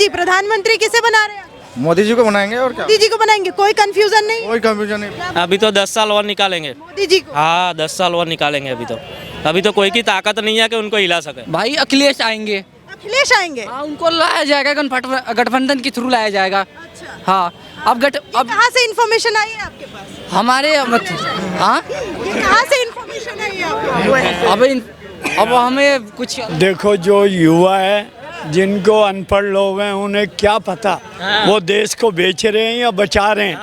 जी प्रधानमंत्री किसे बना रहे हैं? मोदी जी को बनाएंगे और क्या। मोदी जी को बनाएंगे, कोई कंफ्यूजन नहीं? कोई कंफ्यूजन नहीं। अभी तो 10 साल और निकालेंगे। मोदी जी को। हाँ 10 साल और निकालेंगे। अभी तो कोई की ताकत नहीं है कि उनको हिला सके। भाई अखिलेश आएंगे। अखिलेश आएंगे? हाँ उनको लाया जाएगा, गठबंधन के थ्रू लाया जाएगा। अच्छा। हाँ अब कहाँ से इन्फॉर्मेशन आई है आपके पास? हमारे हाँ ये कहाँ से इन्फॉर्मेशन आई है आपको? अब हमें कुछ देखो, जो युवा है, जिनको अनपढ़ लोग हैं, उन्हें क्या पता वो देश को बेच रहे हैं या बचा रहे हैं।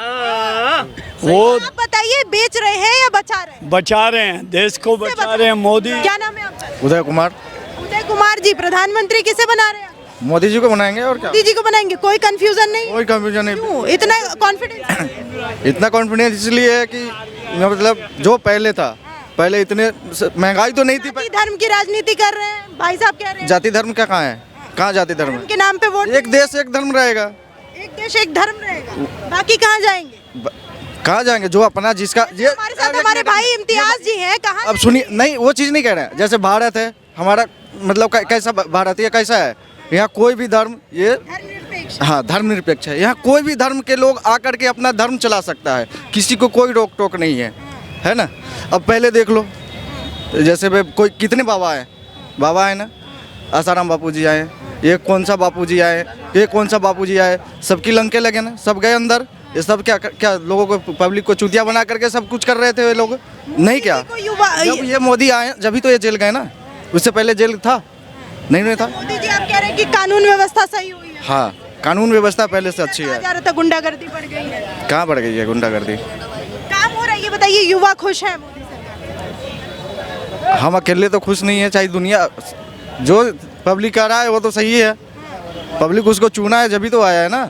वो आप बताइए, बेच रहे हैं या बचा रहे हैं? बचा रहे हैं, देश को बचा रहे हैं। मोदी। क्या नाम है आपका? उदय कुमार। उदय कुमार जी प्रधानमंत्री किसे बना रहे हैं? मोदी जी को बनाएंगे और क्या। मोदी जी को बनाएंगे, कोई कंफ्यूजन नहीं? कोई कंफ्यूजन नहीं। क्यों इतना कॉन्फिडेंस? इतना कॉन्फिडेंस इसलिए है कि मतलब जो पहले था, पहले इतने महंगाई तो नहीं थी। जाति धर्म की राजनीति कर रहे हैं भाई साहब, कह रहे हैं जाति धर्म का कहाँ है? कहाँ जाति धर्म है? के नाम पे वोट। एक देश एक धर्म रहेगा। एक देश एक धर्म रहेगा, बाकी कहाँ जाएंगे? कहाँ जाएंगे? जो अपना जिसका ये हमारे साथ हमारे भाई इम्तियाज जी हैं, कहाँ? अब सुनिए, नहीं वो चीज़ नहीं कह रहे हैं। जैसे भारत है हमारा, मतलब कैसा भारतीय कैसा है, यहाँ कोई भी धर्म ये धर्मनिरपेक्ष। हाँ धर्मनिरपेक्ष है। यहाँ कोई भी धर्म के लोग आकर के अपना धर्म चला सकता है, किसी को कोई रोक टोक नहीं है ना। अब पहले देख लो, जैसे कोई कितने बाबा है ना, आसाराम बापू जी आए, ये कौन सा बापू जी आए, ये कौन सा बापू जी आए, सबकी लंके लगे ना, सब गए अंदर। ये सब क्या लोगों को, पब्लिक को चूतिया बना करके सब कुछ कर रहे थे ये लोग, नहीं क्या? जब ये मोदी आए जब ही तो ये जेल गए ना, उससे पहले जेल था नहीं था। मोदी जी आप कह रहे हैं कि कानून व्यवस्था सही हुई है? हाँ कानून व्यवस्था पहले से अच्छी है। जा रहा था गुंडागर्दी बढ़ गई है। कहाँ बढ़ गई है गुंडागर्दी? काम हो रहा है, ये बताइए, युवा खुश है मोदी सरकार? हम अकेले तो खुश नहीं है, चाहे दुनिया जो पब्लिक आ रहा है वो तो सही है। पब्लिक उसको चुना है जब ही तो आया है ना,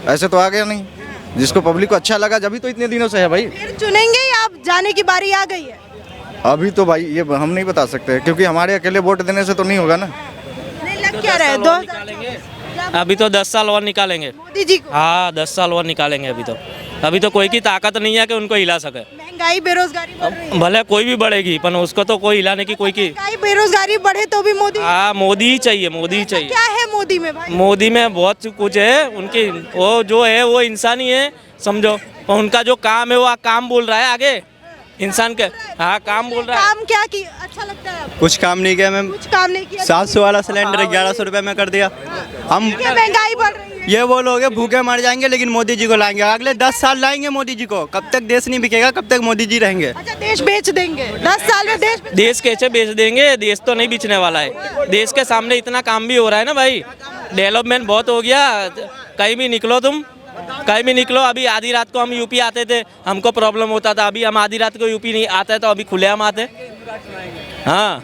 ऐसे तो आ गया नहीं। जिसको पब्लिक को अच्छा लगा जब ही तो इतने दिनों से है भाई। फिर चुनेंगे या आप जाने की बारी आ गई है? अभी तो भाई ये हम नहीं बता सकते, क्योंकि हमारे अकेले वोट देने से तो नहीं होगा ना। नहीं लग क्या रहा है? 2024 अभी तो 10 साल और निकालेंगे। मोदी जी को। हाँ 10 साल और निकालेंगे। अभी तो कोई की ताकत नहीं है कि उनको हिला सके। महंगाई बेरोजगारी बढ़ रही है। भले कोई भी बढ़ेगी पर उसको तो कोई हिलाने की कोई की। महंगाई बेरोजगारी बढ़े तो भी मोदी। हाँ मोदी ही चाहिए, मोदी ही चाहिए। क्या है मोदी में भाई? मोदी में बहुत कुछ है। उनकी वो जो है वो इंसान ही है समझो, और उनका जो काम है वो काम बोल रहा है आगे इंसान के। हाँ काम बोल रहा है। काम क्या किया अच्छा लगता है आपको? कुछ काम नहीं किया मैम। कुछ काम नहीं किया। 700 वाला सिलेंडर 1100 रुपए में कर दिया। हम क्या महंगाई बढ़ रही है? ये वो लोग हैं भूखे मर जाएंगे लेकिन मोदी जी को लाएंगे। अगले 10 साल लाएंगे मोदी जी को। कब तक देश नहीं बिकेगा, कब तक मोदी जी रहेंगे? अच्छा देश बेच देंगे 10 साल में? देश कैसे बेच देंगे? देश तो नहीं बिचने वाला है। देश के सामने इतना काम भी हो रहा है ना भाई, डेवलपमेंट बहुत हो गया। कहीं भी निकलो तुम, कहीं भी निकलो। अभी आधी रात को हम यूपी आते थे, हमको प्रॉब्लम होता था। अभी हम आधी रात को यूपी नहीं आते तो अभी खुलेआम आते। हाँ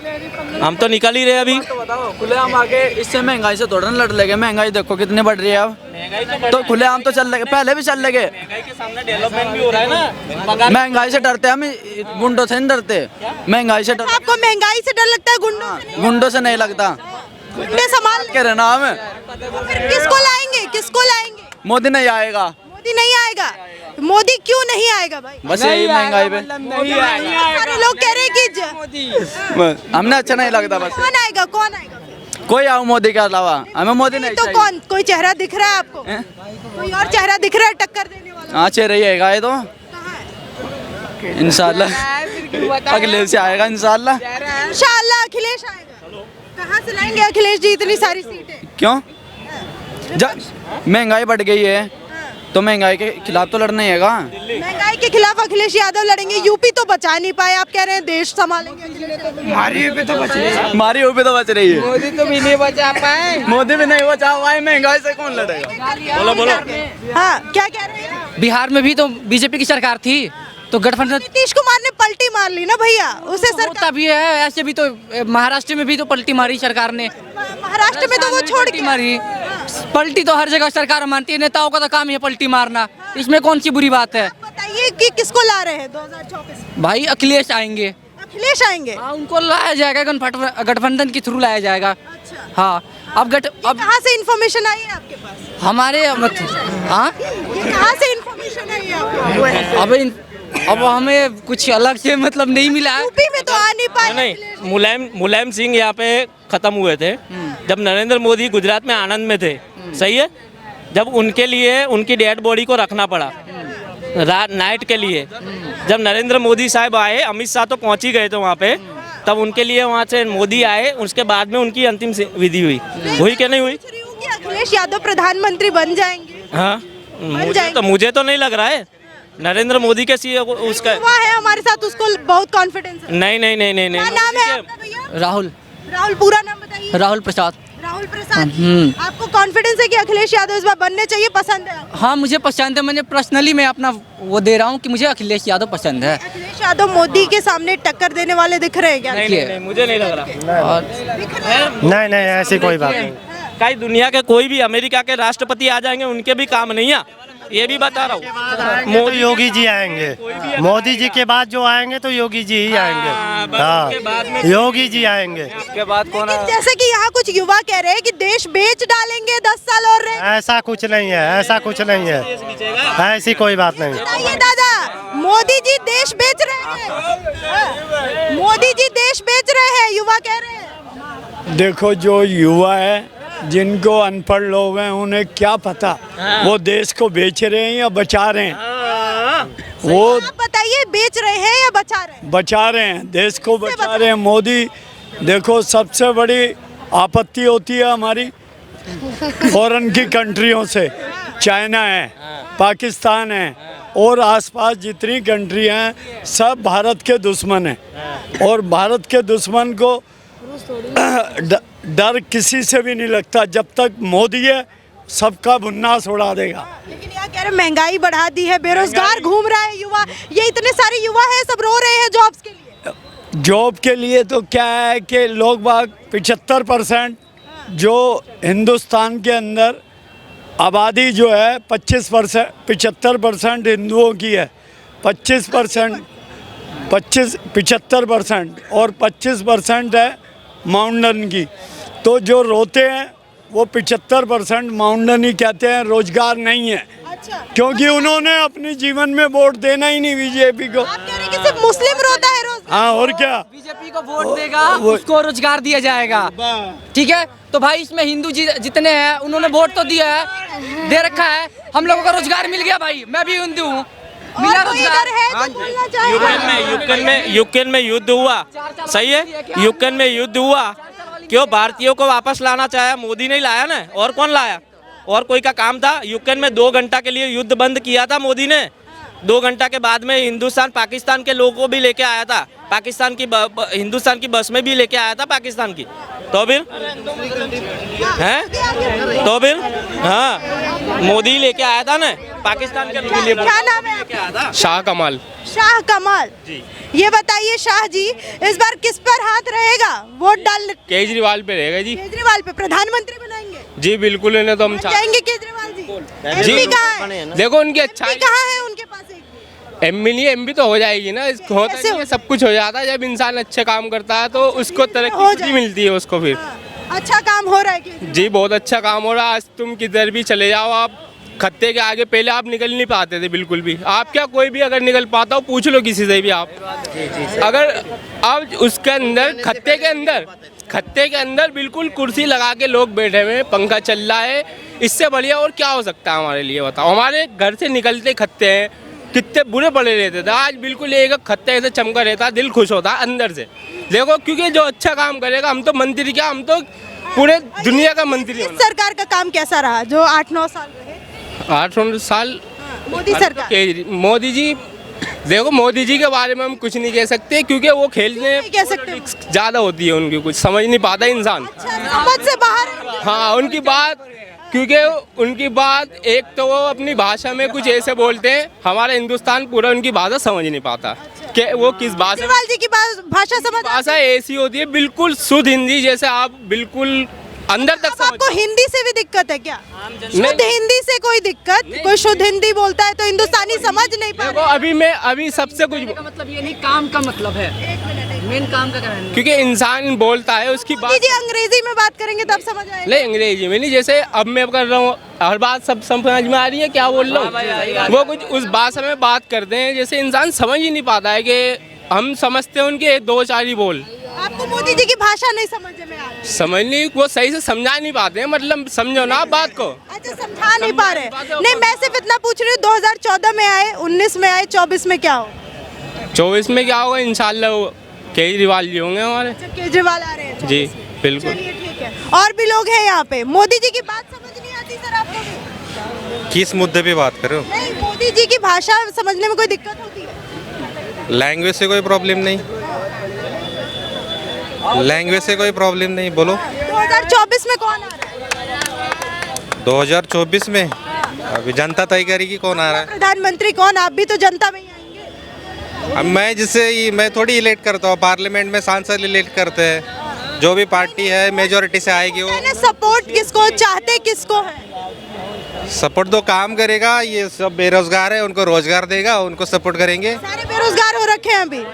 हम तो निकल ही रहे अभी। बताओ खुलेआम आके इससे महंगाई से थोड़ा लड़ लगे। महंगाई देखो कितनी बढ़ रही है अब। तो खुलेआम तो चल लगे, पहले भी चल लगे। महंगाई के सामने डेवलपमेंट भी हो रहा है ना। महंगाई से डरते हम, गुंडों से नहीं डरते। महंगाई से डर। आपको महंगाई से डर लगता है? गुंडों से नहीं लगता। गुंडे संभाल कह रहे ना हमें। फिर किसको लाएंगे? किसको लाएंगे? मोदी नहीं आएगा। मोदी नहीं आएगा? मोदी क्यों नहीं आएगा भाई? बस यही महंगाई पे सारे लोग कह रहे हैं कि हमने अच्छा नहीं लगता। बस कौन आएगा? कौन आएगा? कोई आओ मोदी के अलावा, हमें मोदी नहीं तो चाहिए। कौन? कोई चेहरा दिख रहा है आपको? कोई और चेहरा दिख रहा है टक्कर देने वाला? हाँ चेहरा ही आएगा ये तो इंशाल्लाह। अगले से आएगा इंशाल्लाह। इंशाल्लाह अखिलेश आएगा। कहाँ से लाएंगे अखिलेश जी इतनी सारी सीटें? क्यों? महंगाई बढ़ गई है तो महंगाई के खिलाफ तो लड़ना ही है। महंगाई के खिलाफ अखिलेश यादव लड़ेंगे। यूपी तो बचा नहीं पाए, आप कह रहे हैं देश संभालेंगे अखिलेश यादव। हमारी यूपी तो बच रही है। मोदी तो भी नहीं बचा पाए। मोदी भी नहीं बचा पाए, महंगाई से कौन लड़ेगा? बोलो। हाँ क्या कह रहे हैं? बिहार में भी तो बीजेपी की सरकार थी, तो गठबंधन नीतीश कुमार ने पलटी मार ली ना भैया, उसे सरकार। तभी है, ऐसे भी तो महाराष्ट्र में भी तो पलटी मारी सरकार ने। महाराष्ट्र में तो वो छोड़ के मारी। पलटी तो हर जगह सरकार मानती है, नेताओं का तो काम ही है पलटी मारना। इसमें कौन सी बुरी बात है? बताइए कि किसको ला रहे हैं 2024? भाई अखिलेश आएंगे। अखिलेश आएंगे? हाँ उनको लाया जाएगा, गठबंधन के थ्रू लाया जाएगा। हाँ अब कहाँ से इन्फॉर्मेशन आई है आपके पास? हमारे हाँ ये कहाँ से इन्फॉर्मेशन आई है आपको? अब हमें कुछ अलग से मतलब नहीं मिला है। यूपी में तो आ नहीं पाए। नहीं मुलायम सिंह यहाँ पे खत्म हुए थे, जब नरेंद्र मोदी गुजरात में आनंद में थे, सही है, जब उनके लिए उनकी डेड बॉडी को रखना पड़ा रात नाइट के लिए, जब नरेंद्र मोदी साहब आए, अमित शाह तो पहुंच ही गए थे वहाँ पे, तब उनके लिए वहाँ से मोदी आए, उसके बाद में उनकी अंतिम विधि हुई कि नहीं हुई? पूछ रही हूँ कि अखिलेश यादव प्रधानमंत्री बन जाएंगे। हाँ, मुझे तो नहीं लग रहा है नरेंद्र मोदी के सी उसका युवा है हमारे साथ, उसको बहुत कॉन्फिडेंस है। नहीं नहीं नहीं नहीं क्या नहीं नाम है आपका भैया? राहुल राहुल, पूरा नाम बताइए। राहुल प्रसाद। राहुल प्रसाद। आपको कॉन्फिडेंस है कि अखिलेश यादव इस बार बनने चाहिए, पसंद है आपको? हाँ मुझे पसंद है, मैंने पर्सनली मैं अपना वो दे रहा हूँ कि मुझे अखिलेश यादव पसंद है। अखिलेश यादव मोदी के सामने टक्कर देने वाले दिख रहे हैं क्या? नहीं, नहीं, नहीं, मुझे नहीं लग रहा। और नहीं नहीं ऐसी कोई बात नहीं। कई दुनिया के कोई भी अमेरिका के राष्ट्रपति आ जाएंगे, उनके भी काम नहीं है, ये भी बता रहा हूँ। तो योगी जी आएंगे, मोदी जी के बाद जो आएंगे तो योगी जी ही आएंगे। हाँ, योगी जी आएंगे। उसके बाद कौन? लेकिन जैसे कि यहाँ कुछ युवा कह रहे हैं कि देश बेच डालेंगे 10 साल और रहे। ऐसा कुछ नहीं है, ऐसा कुछ नहीं है, ऐसी कोई बात नहीं। बताइए दादा, मोदी जी देश बेच रहे हैं, मोदी जी देश बेच रहे हैं, युवा कह रहे हैं। देखो जो युवा है, जिनको अनपढ़ लोग हैं, उन्हें क्या पता वो देश को बेच रहे हैं या बचा रहे हैं। वो आप बताइए, बेच रहे हैं या बचा रहे हैं? बचा रहे हैं, देश को बचा रहे हैं। मोदी देखो, सबसे बड़ी आपत्ति होती है हमारी फॉरेन की कंट्रियों से, चाइना है, पाकिस्तान है और आसपास जितनी कंट्री हैं सब भारत के दुश्मन हैं। और भारत के दुश्मन को डर किसी से भी नहीं लगता। जब तक मोदी है सबका भुन्नास उड़ा देगा। लेकिन यहाँ कह रहे महंगाई बढ़ा दी है, बेरोजगार घूम रहा है युवा, ये इतने सारे युवा हैं, सब रो रहे हैं जॉब्स के लिए। जॉब के लिए तो क्या है कि लोग बाग 75% जो हिंदुस्तान के अंदर आबादी जो है 75% हिंदुओं की है, 75% और 25% है माउंटेन की। तो जो रोते हैं वो 75% माउंटेन ही कहते हैं, रोजगार नहीं है। अच्छा, क्योंकि उन्होंने अपने जीवन में वोट देना ही नहीं बीजेपी को। आप कह रहे हैं कि सिर्फ मुस्लिम रोता है रोज? हाँ, और क्या, बीजेपी को वोट देगा उसको रोजगार दिया जाएगा। ठीक है, तो भाई इसमें हिंदू जितने हैं उन्होंने वोट तो दिया है, दे रखा है, हम लोगों का रोजगार मिल गया। भाई मैं भी हिंदू हूँ, मिला रोजगार है जो बोलना चाहेगा? यूक्रेन में युद्ध हुआ, सही है, यूक्रेन में युद्ध हुआ, क्यों भारतीयों को वापस लाना चाहा? मोदी नहीं लाया ना, और कौन लाया? और कोई का काम था? यूक्रेन में 2 घंटा के लिए युद्ध बंद किया था मोदी ने। 2 घंटा के बाद में हिंदुस्तान पाकिस्तान के लोगों को भी लेके आया था, पाकिस्तान की हिंदुस्तान की बस में भी लेके आया था पाकिस्तान की। तो फिर हैं, तो फिर हाँ, मोदी लेके आया था ना पाकिस्तान के लोगों के लिए। क्या नाम है लेके आया था शाह कमाल। शाह कमाल जी। ये बताइए शाह जी, इस बार किस पर हाथ रहेगा वोट डालने? केजरीवाल पे रहेगा जी। केजरीवाल पे प्रधानमंत्री बनाएंगे जी बिल्कुल, इन्हें तो हम जाएंगे केजरीवाल जी। जी एमपी कहाँ है? देखो उनकी अच्छाई कहाँ है उनके पास? एमपी तो हो जाएगी ना, होता नहीं है, सब कुछ हो जाता है। जब इंसान अच्छे काम करता है तो उसको तरक्की मिलती है उसको फिर। अच्छा काम हो रहा है जी, बहुत अच्छा काम हो रहा है। आज तुम किधर भी चले जाओ, आप खत्ते के आगे पहले आप निकल नहीं पाते थे बिल्कुल भी। आप क्या, कोई भी अगर निकल पाता हो पूछ लो किसी से भी आप। अगर आप उसके अंदर खत्ते के अंदर बिल्कुल कुर्सी लगा के लोग बैठे हुए, पंखा चल रहा है, इससे बढ़िया और क्या हो सकता है हमारे लिए? बताओ, हमारे घर से निकलते खत्ते हैं, कितने बुरे पड़े रहते थे, आज बिल्कुल एक खत्ते ऐसे चमका रहता, दिल खुश होता अंदर से। देखो, क्योंकि जो अच्छा काम करेगा, हम तो मंत्री क्या, हम तो पूरे दुनिया का मंत्री। सरकार का काम कैसा रहा जो 8-9 साल रहे? 8-9 साल मोदी सरकार। मोदी जी, देखो मोदी जी के बारे में हम कुछ नहीं कह सकते, क्योंकि वो खेलने कह सकते ज़्यादा होती है उनकी, कुछ समझ नहीं पाता इंसान। समझ से बाहर। हाँ, उनकी बात, क्योंकि उनकी बात, एक तो वो अपनी भाषा में कुछ ऐसे बोलते हैं, हमारा हिंदुस्तान पूरा उनकी भाषा समझ नहीं पाता कि वो किस भाषा। केजरीवाल जी की भाषा समझ? भाषा ऐसी होती है बिल्कुल शुद्ध हिंदी, जैसे आप बिल्कुल अंदर तक। आपको हिंदी से भी दिक्कत है क्या? शुद्ध हिंदी से कोई दिक्कत? कोई शुद्ध हिंदी बोलता है तो हिंदुस्तानी समझ नहीं पा रहे। अभी सबसे कुछ मतलब ये नहीं, काम का मतलब है, मेन काम का कहना है। क्योंकि इंसान बोलता है उसकी बात। जी अंग्रेजी में बात करेंगे तब समझ आएगा। नहीं, अंग्रेजी में नहीं, जैसे अब मैं कर रहा हूँ, हर बात सब समझ में आ रही है क्या बोल रहा हूँ। वो कुछ उस भाषा में बात करते हैं, जैसे इंसान समझ ही नहीं पाता है कि हम समझते हैं उनके 2-4 ही बोल। आप आपको मोदी जी की भाषा नहीं समझ में आ रही? समझने वो सही से समझा नहीं पाते हैं, मतलब समझो ना आप बात को। अच्छा, समझा नहीं पा रहे। नहीं, मैं सिर्फ इतना पूछ रही हूँ, 2014 में आए, 19 में आए, 24 में क्या हो? 24 में क्या होगा, इंशाल्लाह वो केजरीवाल जी होंगे हमारे। अच्छा, केजरीवाल आ रहे हैं 24 जी में। बिल्कुल। चलिए ठीक है। और भी लोग हैं यहाँ पे। मोदी जी की बात समझ नहीं आती सर आपको भी? किस मुद्दे पे बात करो? नहीं, मोदी जी की भाषा समझने में कोई दिक्कत होती है? लैंग्वेज से कोई प्रॉब्लम नहीं, लैंग्वेज से कोई प्रॉब्लम नहीं, बोलो। 2024 में कौन आ रहा है? 2024 में अभी जनता तय करेगी कौन आ रहा है। प्रधानमंत्री कौन? आप भी तो जनता में ही आएंगे। अब मैं थोड़ी इलेक्ट करता हूँ, पार्लियामेंट में सांसद इलेक्ट करते हैं। जो भी पार्टी है मेजोरिटी से आएगी वो। सपोर्ट किसको चाहते, किसको है? सपोर्ट तो काम करेगा, ये सब बेरोजगार है उनको रोजगार देगा, उनको सपोर्ट करेंगे। सारे बेरोजगार हो रखे हैं अभी।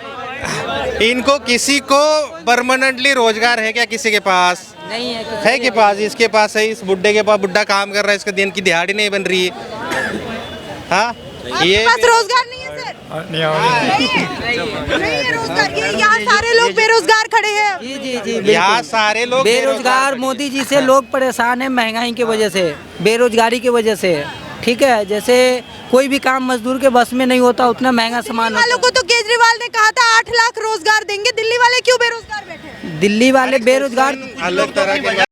इनको किसी को परमानेंटली रोजगार है क्या किसी के पास? नहीं है। है के पास, इसके पास है, इस बुड्ढे के पास, बुड्ढा काम कर रहा है, इसके दिन की दिहाड़ी नहीं बन रही है। हाँ, आपके पास रोजगार नहीं है सर? नहीं है रोजगार। ये यहाँ सारे लोग बेरोजगार खड़े हैं। जी जी जी, यहाँ सारे लोग बेरोजगार। मोदी जी से लोग परेशान हैं महंगाई की वजह से, बेरोजगारी की वजह से। ठीक है, जैसे कोई भी काम मजदूर के बस में नहीं होता, उतना महंगा सामान होता है। वालों को तो केजरीवाल ने कहा था 8 लाख रोजगार देंगे, दिल्ली वाले क्यों बेरोजगार बैठे हैं? दिल्ली वाले बेरोजगार अलग तरह के